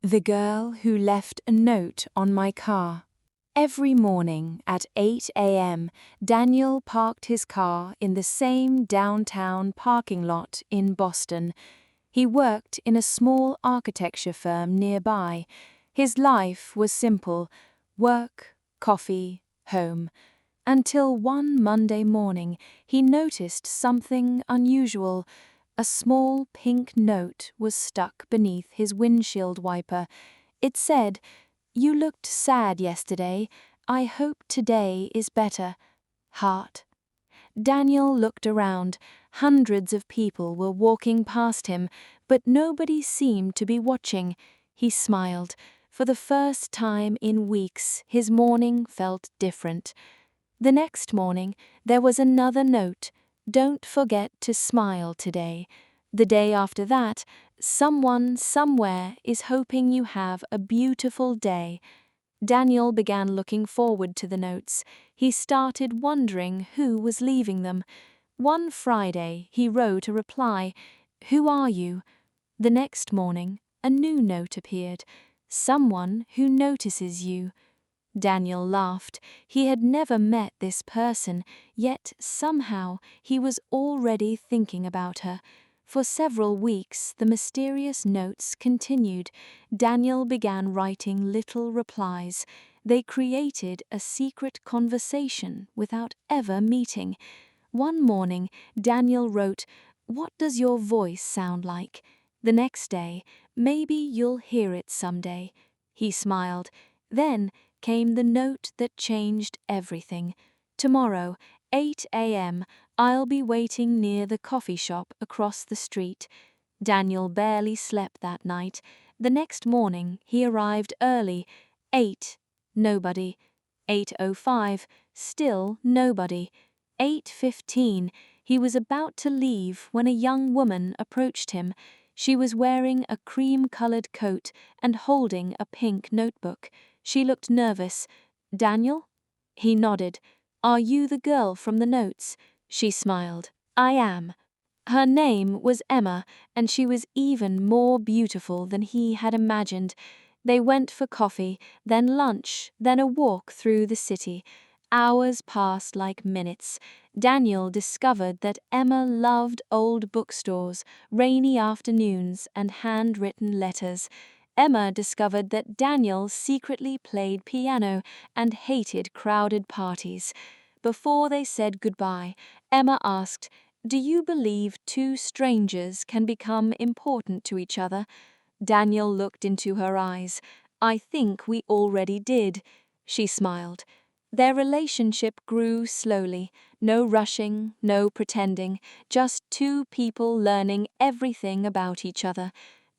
The girl who left a note on my car. Every morning at 8 a.m., Daniel parked his car in the same downtown parking lot in Boston. He worked in a small architecture firm nearby. His life was simple: work, coffee, home. Until one Monday morning, he noticed something unusual. A small pink note was stuck beneath his windshield wiper. It said, "You looked sad yesterday. I hope today is better. Heart." Daniel looked around. Hundreds of people were walking past him, but nobody seemed to be watching. He smiled. For the first time in weeks, his morning felt different. The next morning, there was another note: "Don't forget to smile today." The day after that, "Someone somewhere is hoping you have a beautiful day." Daniel began looking forward to the notes. He started wondering who was leaving them. One Friday, he wrote a reply: "Who are you?" The next morning, a new note appeared: "Someone who notices you." Daniel laughed. He had never met this person, yet somehow he was already thinking about her. For several weeks, the mysterious notes continued. Daniel began writing little replies. They created a secret conversation without ever meeting. One morning, Daniel wrote, "What does your voice sound like?" The next day, "Maybe you'll hear it someday." He smiled. Then came the note that changed everything. "Tomorrow, 8 a.m., I'll be waiting near the coffee shop across the street." Daniel barely slept that night. The next morning, he arrived early. 8. Nobody. 8:05. Still nobody. 8:15. He was about to leave when a young woman approached him. She was wearing a cream-colored coat and holding a pink notebook. She looked nervous. "Daniel?" He nodded. "Are you the girl from the notes?" She smiled. "I am." Her name was Emma, and she was even more beautiful than he had imagined. They went for coffee, then lunch, then a walk through the city. Hours passed like minutes. Daniel discovered that Emma loved old bookstores, rainy afternoons, and handwritten letters. Emma discovered that Daniel secretly played piano and hated crowded parties. Before they said goodbye, Emma asked, "Do you believe two strangers can become important to each other?" Daniel looked into her eyes. "I think we already did." She smiled. Their relationship grew slowly. No rushing, no pretending, just two people learning everything about each other.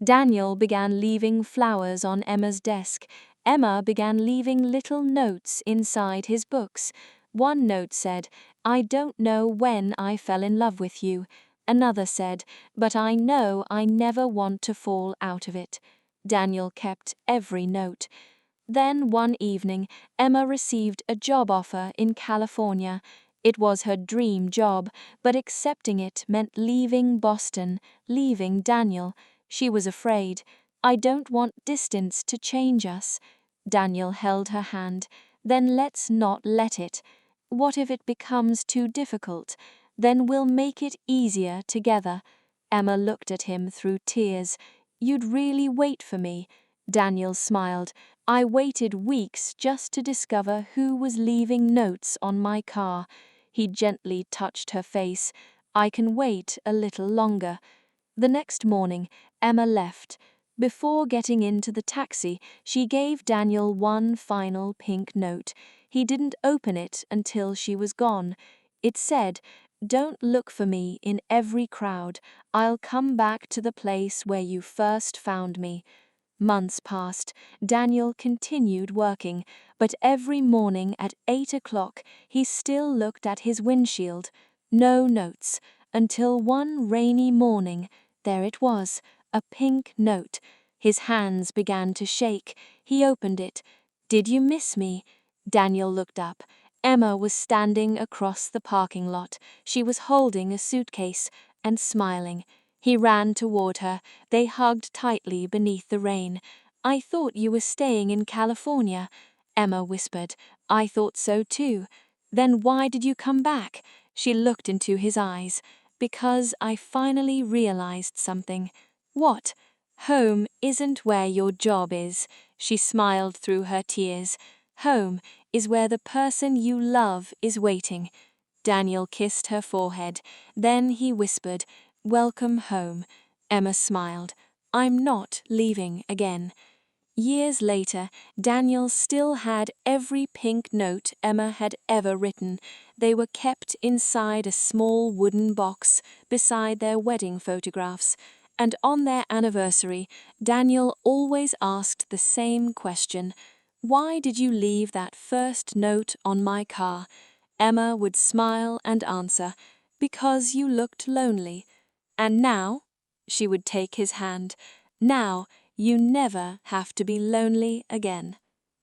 Daniel began leaving flowers on Emma's desk. Emma began leaving little notes inside his books. One note said, "I don't know when I fell in love with you." Another said, "But I know I never want to fall out of it." Daniel kept every note. Then one evening, Emma received a job offer in California. It was her dream job, but accepting it meant leaving Boston, leaving Daniel. She was afraid. "I don't want distance to change us." Daniel held her hand. "Then let's not let it. What if it becomes too difficult? Then we'll make it easier together." Emma looked at him through tears. "You'd really wait for me?" Daniel smiled. "I waited weeks just to discover who was leaving notes on my car." He gently touched her face. "I can wait a little longer." The next morning, Emma left. Before getting into the taxi, she gave Daniel one final pink note. He didn't open it until she was gone. It said, "Don't look for me in every crowd. I'll come back to the place where you first found me." Months passed. Daniel continued working, but every morning at 8 o'clock he still looked at his windshield. No notes, until one rainy morning, there it was, a pink note. His hands began to shake. He opened it. "Did you miss me?" Daniel looked up. Emma was standing across the parking lot. She was holding a suitcase and smiling. He ran toward her. They hugged tightly beneath the rain. "I thought you were staying in California," Emma whispered. "I thought so too. Then why did you come back?" She looked into his eyes. "Because I finally realized something." "What?" "Home isn't where your job is." She smiled through her tears. "Home is where the person you love is waiting." Daniel kissed her forehead. Then he whispered, "Welcome home." Emma smiled. "I'm not leaving again." Years later, Daniel still had every pink note Emma had ever written. They were kept inside a small wooden box beside their wedding photographs. And on their anniversary, Daniel always asked the same question: "Why did you leave that first note on my car?" Emma would smile and answer, "Because you looked lonely." "And now," she would take his hand, "now you never have to be lonely again."